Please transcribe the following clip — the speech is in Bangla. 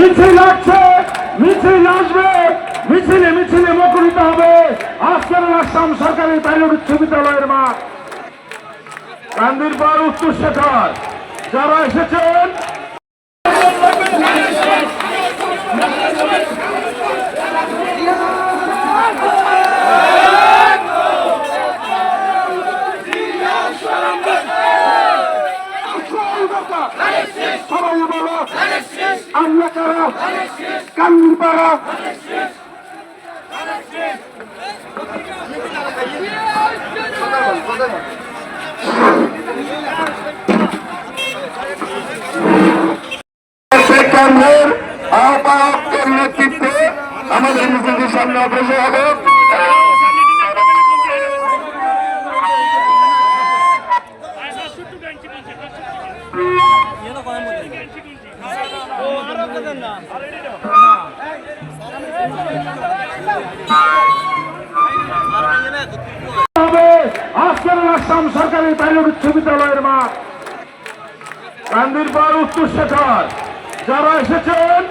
মিছিল আসছে, মিছিল আসবে, মিছিলে মিছিলে মুখরিত হবে আজকের আসাম সরকারি পাইলট উচ্চ বিদ্যালয়ের মাঠ। কান্দিরপাড় উত্তর শেখর যারা এসেছেন সবাই বলো আমরা কারা, কান্দিরপাড়া কেন্দ্রের আহ্বায়কের নেতৃত্বে আমাদের মিছিলটির সামনে অগ্রসর হবে। আজকের আসাম সরকারি পাইলট উচ্চ বিদ্যালয়ের মাঠ। কান্দিরপাড় উত্তর শেখর যারা এসেছেন